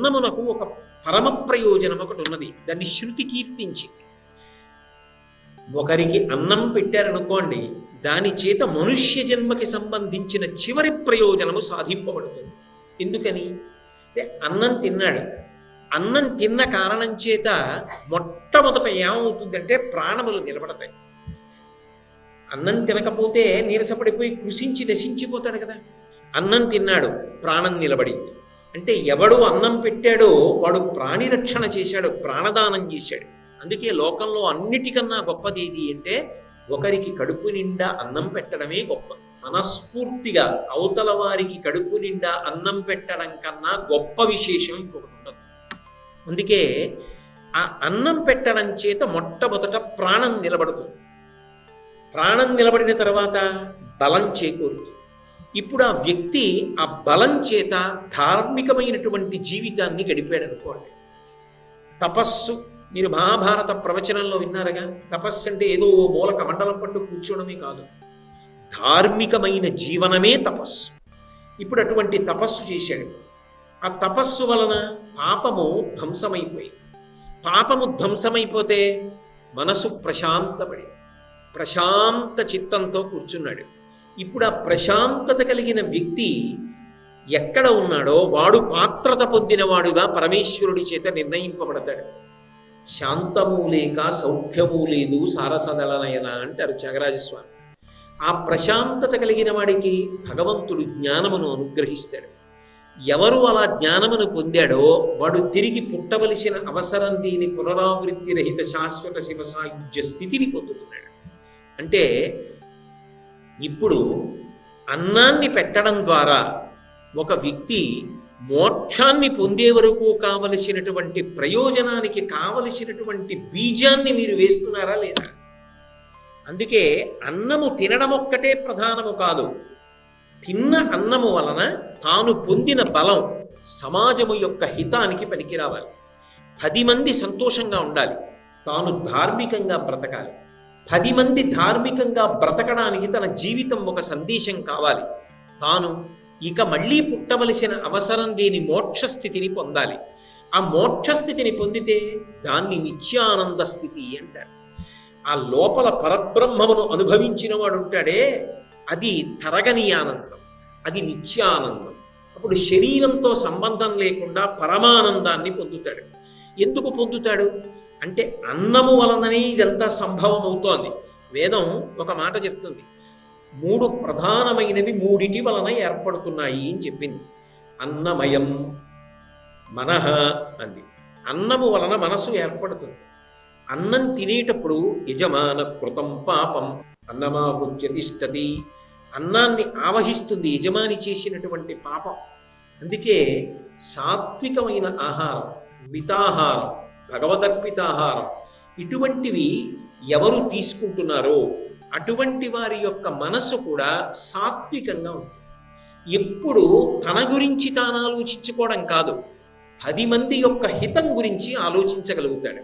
అన్నమునకు ఒక పరమ ప్రయోజనం ఒకటి ఉన్నది. దాన్ని శృతి కీర్తించింది. ఒకరికి అన్నం పెట్టారనుకోండి, దాని చేత మనుష్య జన్మకి సంబంధించిన చివరి ప్రయోజనము సాధింపబడుతుంది. ఎందుకని అంటే అన్నం తిన్నాడు. అన్నం తిన్న కారణం చేత మొట్టమొదట ఏమవుతుందంటే ప్రాణములు నిలబడతాయి. అన్నం తినకపోతే నీరసపడిపోయి కృషించి నశించిపోతాడు కదా. అన్నం తిన్నాడు, ప్రాణం నిలబడింది. అంటే ఎవడు అన్నం పెట్టాడో వాడు ప్రాణి రక్షణ చేశాడు, ప్రాణదానం చేశాడు. అందుకే లోకంలో అన్నిటికన్నా గొప్పది ఏది అంటే ఒకరికి కడుపు నిండా అన్నం పెట్టడమే గొప్ప. మనస్ఫూర్తిగా అవతల వారికి కడుపు నిండా అన్నం పెట్టడం కన్నా గొప్ప విశేషం ఇంకొకటి ఉండదు. అందుకే ఆ అన్నం పెట్టడం చేత మొట్టమొదట ప్రాణం నిలబడుతుంది. ప్రాణం నిలబడిన తర్వాత బలం చేకూరుతుంది. ఇప్పుడు ఆ వ్యక్తి ఆ బలం చేత ధార్మికమైనటువంటి జీవితాన్ని గడిపాడు అనుకోండి. తపస్సు మీరు మహాభారత ప్రవచనంలో విన్నారుగా. తపస్సు అంటే ఏదో మూలక మండలం పట్టు కూర్చోవడమే కాదు, ధార్మికమైన జీవనమే తపస్సు. ఇప్పుడు అటువంటి తపస్సు చేశాడు. ఆ తపస్సు వలన పాపము ధ్వంసమైపోయింది. పాపము ధ్వంసమైపోతే మనసు ప్రశాంతపడి ప్రశాంత చిత్తంతో కూర్చున్నాడు. ఇప్పుడు ఆ ప్రశాంతత కలిగిన వ్యక్తి ఎక్కడ ఉన్నాడో వాడు పాత్రత పొందినవాడుగా పరమేశ్వరుడి చేత నిర్ణయింపబడతాడు. శాంతము లేక సౌఖ్యము లేదు సారసదళనయన అంటారు త్యాగరాజస్వామి. ఆ ప్రశాంతత కలిగిన వాడికి భగవంతుడు జ్ఞానమును అనుగ్రహిస్తాడు. ఎవరు అలా జ్ఞానమును పొందాడో వాడు తిరిగి పుట్టవలసిన అవసరం దీని పునరావృత్తి రహిత శాశ్వత శివ సాయుధ్య స్థితిని పొందుతున్నాడు. అంటే ఇప్పుడు అన్నాన్ని పెట్టడం ద్వారా ఒక వ్యక్తి మోక్షాన్ని పొందే వరకు కావలసినటువంటి ప్రయోజనానికి కావలసినటువంటి బీజాన్ని మీరు వేస్తున్నారా లేదా? అందుకే అన్నము తినడం ఒక్కటే ప్రధానము కాదు. తిన్న అన్నము వలన తాను పొందిన బలం సమాజము యొక్క హితానికి పనికిరావాలి. 10 మంది సంతోషంగా ఉండాలి, తాను ధార్మికంగా బ్రతకాలి. 10 మంది ధార్మికంగా బ్రతకడానికి తన జీవితం ఒక సందేశం కావాలి. తాను ఇక మళ్ళీ పుట్టవలసిన అవసరం లేని మోక్షస్థితిని పొందాలి. ఆ మోక్షస్థితిని పొందితే దాన్ని నిత్యానంద స్థితి అంటారు. ఆ లోపల పరబ్రహ్మమును అనుభవించిన వాడు ఉంటాడే, అది తరగని ఆనందం, అది నిత్యానందం. అప్పుడు శరీరంతో సంబంధం లేకుండా పరమానందాన్ని పొందుతాడు. ఎందుకు పొందుతాడు అంటే అన్నము వలననే ఇదంతా సంభవం అవుతోంది. వేదం ఒక మాట చెప్తుంది, 3 ప్రధానమైనవి 3 వలన ఏర్పడుతున్నాయి అని చెప్పింది. అన్నమయం మనః అంది. అన్నము వలన మనసు ఏర్పడుతుంది. అన్నం తినేటప్పుడు యజమాన కృతం పాపం అన్నమాహుత్య తిష్టతి, అన్నాన్ని ఆవహిస్తుంది యజమాని చేసినటువంటి పాపం. అందుకే సాత్వికమైన ఆహారం, మితాహారం, భగవదర్పితాహారం ఇటువంటివి ఎవరు తీసుకుంటున్నారో అటువంటి వారి యొక్క మనసు కూడా సాత్వికంగా ఉంటుంది. ఎప్పుడు తన గురించి తాను ఆలోచించుకోవడం కాదు, 10 మంది యొక్క హితం గురించి ఆలోచించగలుగుతాడు.